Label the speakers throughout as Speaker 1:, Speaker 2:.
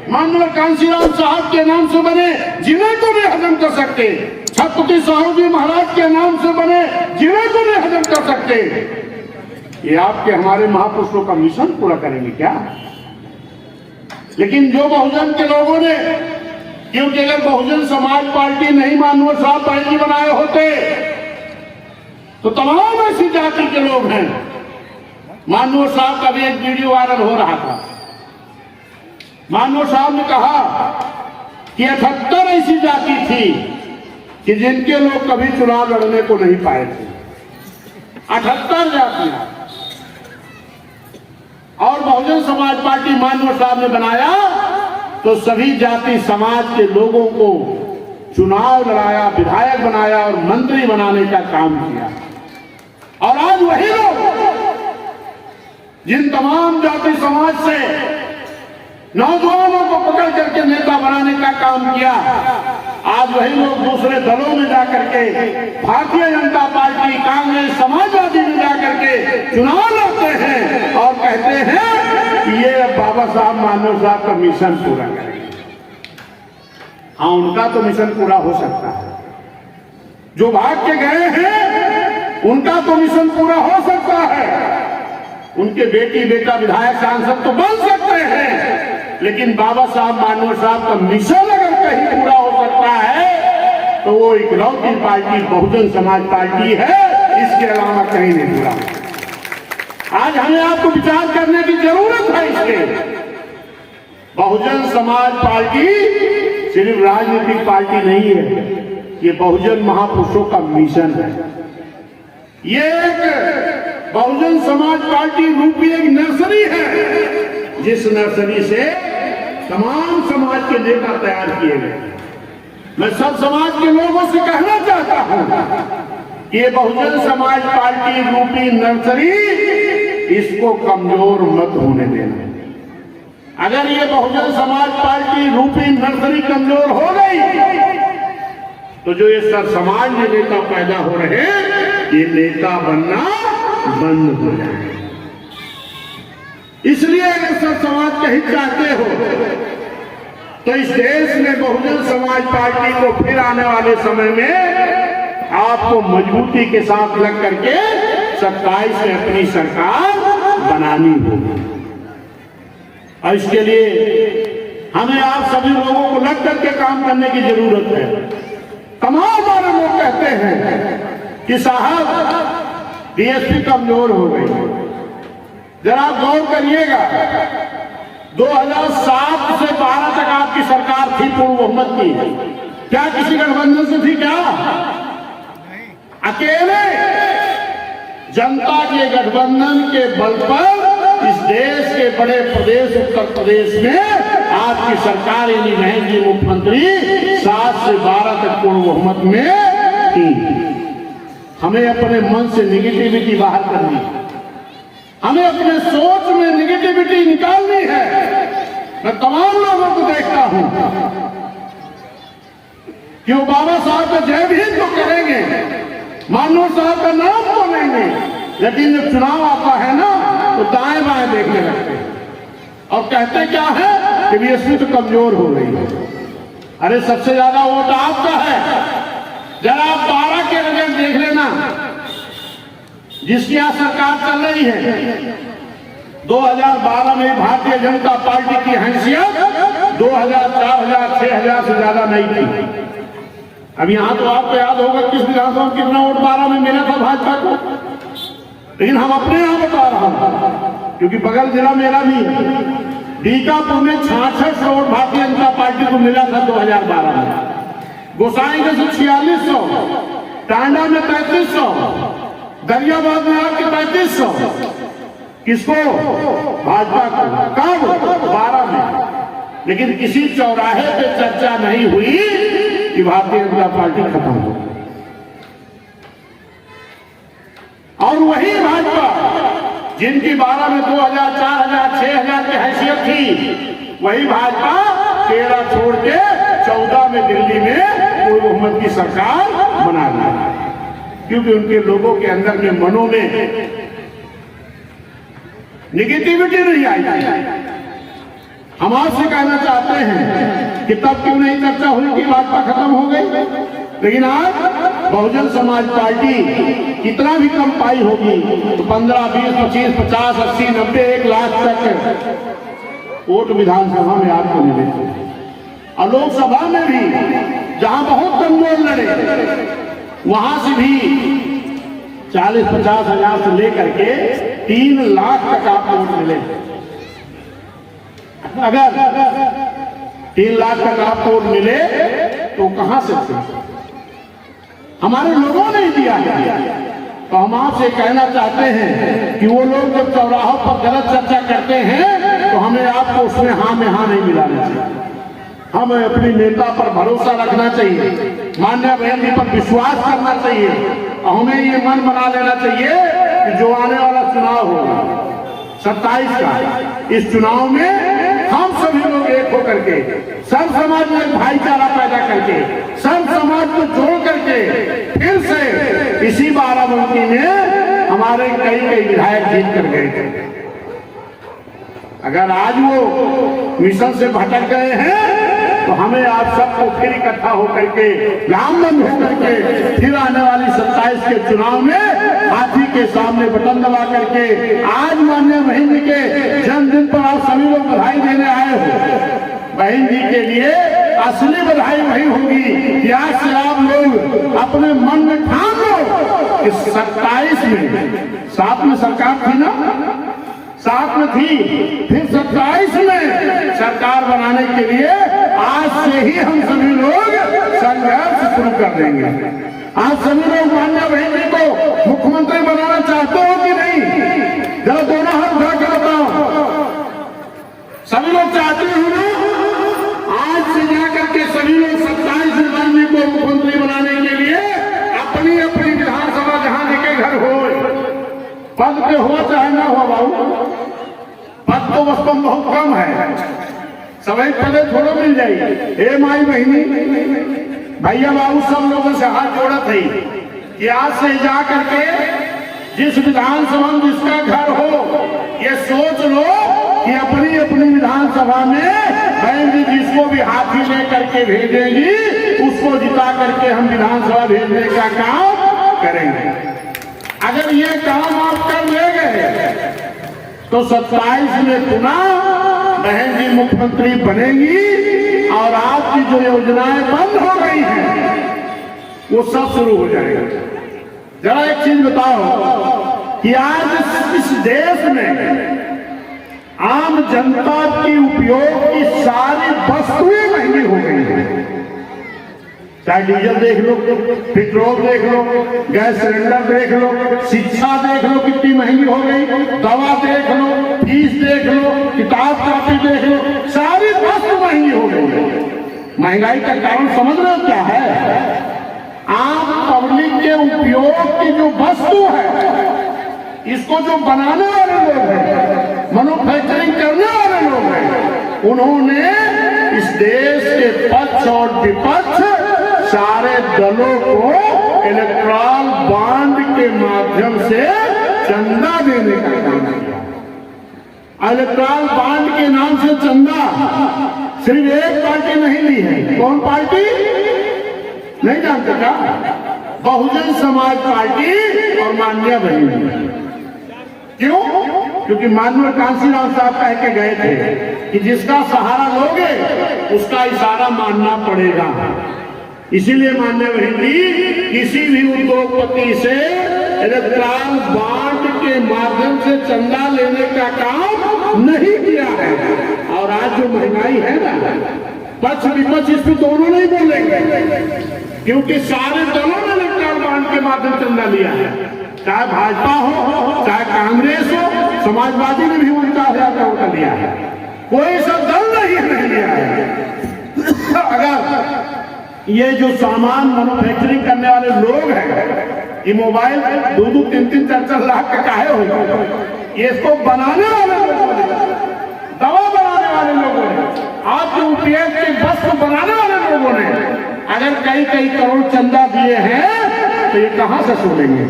Speaker 1: माननीय कांशीराम साहब के नाम से बने जिले को नहीं हजम कर सकते, छत्रपति साहू जी महाराज के नाम से बने जिले को नहीं हजम कर सकते। ये आपके हमारे महापुरुषों का मिशन पूरा करेंगे क्या? लेकिन जो बहुजन के लोगों ने, क्योंकि अगर बहुजन समाज पार्टी नहीं माननीय साहब पार्टी बनाए होते तो तमाम ऐसी जाति के लोग हैं। माननीय साहब का भी एक वीडियो वायरल हो रहा था। माननीय साहब ने कहा कि 78 ऐसी जाति थी कि जिनके लोग कभी चुनाव लड़ने को नहीं पाए थे। 78 जातियां। और बहुजन समाज पार्टी माननीय साहब ने बनाया तो सभी जाति समाज के लोगों को चुनाव लड़ाया, विधायक बनाया और मंत्री बनाने का काम किया। और आज वही लोग जिन तमाम जाति समाज से नौजवानों को पकड़ करके नेता बनाने का काम किया, आज वही लोग दूसरे दलों में जाकर के, भारतीय जनता पार्टी, कांग्रेस, समाजवादी में जाकर के चुनाव लड़ते हैं और कहते हैं कि ये बाबा साहब माननीय साहब का मिशन पूरा करेंगे। हाँ, उनका तो मिशन पूरा हो सकता है। जो भाग के गए हैं उनका तो मिशन पूरा हो सकता है। उनके बेटी बेटा विधायक सांसद तो बन सकते हैं, लेकिन बाबा साहब माननीय साहब का मिशन अगर कहीं पूरा हो सकता है तो वो इकलौती पार्टी बहुजन समाज पार्टी है, इसके अलावा कहीं नहीं पूरा। आज हमें आपको विचार करने की जरूरत है। इसके बहुजन समाज पार्टी सिर्फ राजनीतिक पार्टी नहीं है, ये बहुजन महापुरुषों का मिशन है। ये एक बहुजन समाज पार्टी रूपी एक नर्सरी है, जिस नर्सरी से तमाम समाज के नेता तैयार किए गए। मैं सब समाज के लोगों से कहना चाहता हूं कि ये बहुजन समाज पार्टी रूपी नर्सरी, इसको कमजोर मत होने देना। अगर ये बहुजन समाज पार्टी रूपी नर्सरी कमजोर हो गई तो जो ये सब समाज में नेता पैदा हो रहे हैं, ये नेता बनना बंद हो जाए। इसलिए अगर सब समाज कहीं चाहते हो तो इस देश में बहुजन समाज पार्टी को फिर आने वाले समय में आपको मजबूती के साथ लग करके 27 में अपनी सरकार बनानी होगी। और इसके लिए हमें आप सभी लोगों को लग करके काम करने की जरूरत है। तमाम वाले लोग कहते हैं कि साहब बीएसपी कमजोर हो गई। जरा गौर करिएगा, 2007 से 12 तक आपकी सरकार थी पूर्ण बहुमत की। क्या किसी गठबंधन से थी? क्या अकेले जनता के गठबंधन के बल पर इस देश के बड़े प्रदेश उत्तर प्रदेश में आपकी सरकार यानी बहन जी मुख्यमंत्री 7 से 12 तक पूर्ण बहुमत में थी। हमें अपने मन से निगेटिविटी बाहर करनी है, हमें अपने सोच में निगेटिविटी निकालनी है। मैं तमाम लोगों को देखता हूं कि वो बाबा साहब का जय भीम तो करेंगे, माननीय साहब का नाम तो लेंगे, लेकिन जब चुनाव आता है ना तो दाएं बाएं देखने लगते हैं और कहते क्या है कि बीएसपी तो कमजोर हो गई है। अरे सबसे ज्यादा वोट आपका है। जरा आप 12 के रिजल्ट देख लेना, जिसकी यहां सरकार चल रही है। 2012 में भारतीय जनता पार्टी की हैसियत 2000, 4000, 6000 से ज्यादा नहीं थी। अब यहां तो आपको याद होगा किस विधानसभा में कितना वोट 12 में मिला था भाजपा को, लेकिन हम अपने यहां बता रहा हूं क्योंकि बगल जिला मेरा भी बीकापुर में 66 वोट भारतीय जनता पार्टी को मिला था 2012 में। गोसाईगंज से 4600, टांडा में 3500, दरियाबाद में आपके 3500। किसको? भाजपा को। कब? 12 में। लेकिन किसी चौराहे पे चर्चा नहीं हुई कि भारतीय जनता पार्टी खत्म हो। और वही भाजपा जिनकी 12 में 2000, 4000, 6000 की हैसियत थी, वही भाजपा 13 छोड़ के 14 में दिल्ली में पूर्ण बहुमत की सरकार बना दी, क्योंकि उनके लोगों के अंदर में मनों में निगेटिविटी नहीं आई। हम आपसे कहना चाहते हैं कि तब क्यों नहीं चर्चा हुई कि भाजपा खत्म हो गई, लेकिन आज बहुजन समाज पार्टी कितना भी कम पाई होगी तो 15, 20, 25, 50, 80, 90, 1 लाख तक वोट विधानसभा में आपको मिले। और लोकसभा में भी जहां बहुत कमजोर लड़े वहां से भी 40-50 हजार से लेकर के 3 लाख तक आपको वोट मिले। अगर 3 लाख तक आपको वोट मिले तो कहां से हमारे लोगों ने दिया है। तो हम आपसे कहना चाहते हैं कि वो लोग जब चौराहों पर गलत चर्चा करते हैं तो हमें आपको उसमें हाँ में हाँ नहीं मिलाना चाहिए। हमें अपने नेता पर भरोसा रखना चाहिए, माननीय बहन जी पर विश्वास करना चाहिए और हमें ये मन बना लेना चाहिए कि जो आने वाला चुनाव होगा 27 का, इस चुनाव में हम सभी लोग एक होकर के सब समाज में भाईचारा पैदा करके सब समाज को जोड़ करके फिर से इसी बाराबंकी में हमारे कई विधायक जीत कर गए थे। अगर आज वो मिशन से भटक गए हैं तो हमें आप सबको फिर इकट्ठा होकर के रामबंद होकर के फिर आने वाली 27 के चुनाव में हाथी के सामने बटन दबा करके आज माननीय बहन जी के जन्मदिन पर आप सभी लोग बधाई देने आए हो। बहन जी के लिए असली बधाई वही होगी कि आज से आप लोग अपने मन में ठान लो कि 27 में साथ में सरकार थी ना, साथ में थी, फिर 27 में सरकार बनाने के लिए आज से ही हम सभी लोग संघर्ष शुरू कर देंगे। आज सभी लोग माननीय बहन जी को मुख्यमंत्री बनाना चाहते हो कि नहीं? जरा दोनों हाथ उठा कर बताओ। सभी लोग चाहते हो ना? आज से जाकर के सभी लोग 27 जनवरी को मुख्यमंत्री बनाने के लिए अपनी अपनी विधानसभा जहां के घर हो, पद पे हो चाहे ना हो, बाबू पद तो वस्तु बहुत कम है, सभी पदे थोड़ो मिल जाएगी। हे माई बहनी भैया बाबू सब लोगों से हाथ जोड़ा थी कि आज से जा करके जिस विधानसभा में जिसका घर हो ये सोच लो कि अपनी अपनी विधानसभा में बहन जी जिसको भी हाथी ले करके भेजेगी उसको जिता करके हम विधानसभा भेजने का काम करेंगे। अगर ये काम आप कर ले गए तो 27 में पुनः बहन जी मुख्यमंत्री बनेगी और आपकी जो योजनाएं बंद हो गई हैं वो सब शुरू हो जाएगा। जरा एक चीज बताओ कि आज इस देश में आम जनता की उपयोग की सारी वस्तुएं महंगी हो गई हैं। चाहे डीजल देख लो, पेट्रोल देख लो, गैस सिलेंडर देख लो, शिक्षा देख लो कितनी महंगी हो गई, दवा देख लो, फीस देख लो, किताब कॉपी देख लो, सारी वस्तु महंगी हो गई। महंगाई का कारण समझ रहे हो क्या है? आम पब्लिक के उपयोग की जो वस्तु है इसको जो बनाने वाले लोग हैं, मैन्युफैक्चरिंग करने वाले लोग हैं, उन्होंने इस देश के पक्ष और विपक्ष सारे दलों को इलेक्ट्रल बॉन्ड के माध्यम से चंदा देने का काम किया। इलेक्ट्रल बॉन्ड के नाम से चंदा सिर्फ एक पार्टी नहीं ली है। कौन पार्टी? नहीं जानते क्या? बहुजन समाज पार्टी और माननीय बहन। क्यों? क्योंकि माननीय कांशीराम साहब कह के गए थे कि जिसका सहारा लोगे उसका इशारा मानना पड़ेगा। इसीलिए माननीय बहन जी किसी भी उद्योगपति से इलेक्ट्रल बॉन्ड के माध्यम से चंदा लेने का काम नहीं किया है। और आज जो महंगाई है ना, पक्ष विपक्ष इस पर दोनों नहीं बोलेंगे क्योंकि सारे दलों ने इलेक्ट्रल बॉन्ड के माध्यम से चंदा लिया है। चाहे भाजपा हो, चाहे कांग्रेस हो, समाजवादी ने भी 50,000 का वोट लिया है। कोई सब दल नहीं लिया है। अगर ये जो सामान मैन्युफैक्चरिंग करने वाले लोग हैं, ये मोबाइल 2-2, 3-3, 4-4 लाख का काहे होगा? ये इसको बनाने वाले लोगों ने, दवा बनाने वाले लोगों ने, आपके उपयोग की वस्तु बनाने वाले लोगों ने अगर कई करोड़ चंदा दिए हैं तो ये कहां से छोड़ेंगे?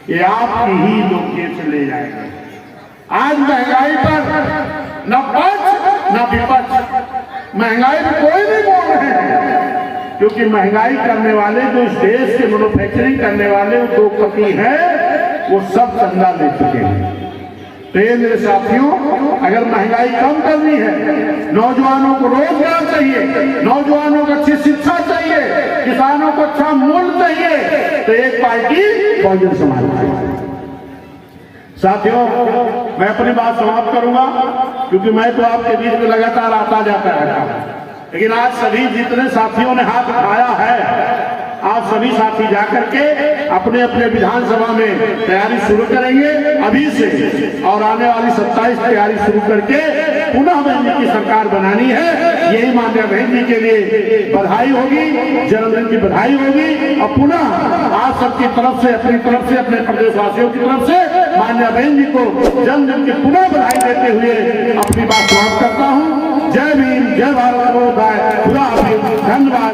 Speaker 1: ये आपकी ही लोग जेब से ले जाएंगे। आज महंगाई पर न पक्ष ना विपक्ष। महंगाई में कोई नहीं बोल रहे हैं, क्योंकि महंगाई करने वाले जो इस देश के मैन्युफैक्चरिंग करने वाले उद्योगपति हैं वो सब चंदा ले चुके हैं। तो ये मेरे साथियों, अगर महंगाई कम करनी है, नौजवानों को रोजगार चाहिए, नौजवानों को अच्छी शिक्षा चाहिए, किसानों को अच्छा मूल्य चाहिए, तो एक पार्टी बहुजन समाज पार्टी। साथियों, मैं अपनी बात समाप्त करूंगा, क्योंकि मैं तो आपके बीच में लगातार आता जाता रहता हूं, लेकिन आज सभी जितने साथियों ने हाथ उठाया है, आप सभी साथी जाकर के अपने अपने विधानसभा में तैयारी शुरू करेंगे अभी से, और आने वाली 27 तैयारी शुरू करके पुनः बहन जी की सरकार बनानी है। यही माननीय बहन जी के लिए बधाई होगी, जन्मदिन की बधाई होगी, और पुनः आप सबकी तरफ से, अपनी तरफ से, अपने प्रदेशवासियों की तरफ से माननीय बहन जी को जन्मदिन की पुनः बधाई देते हुए अपनी बात समाप्त करता हूँ। जय भीम, जय भारत, खुदा हाफिज, धन्यवाद।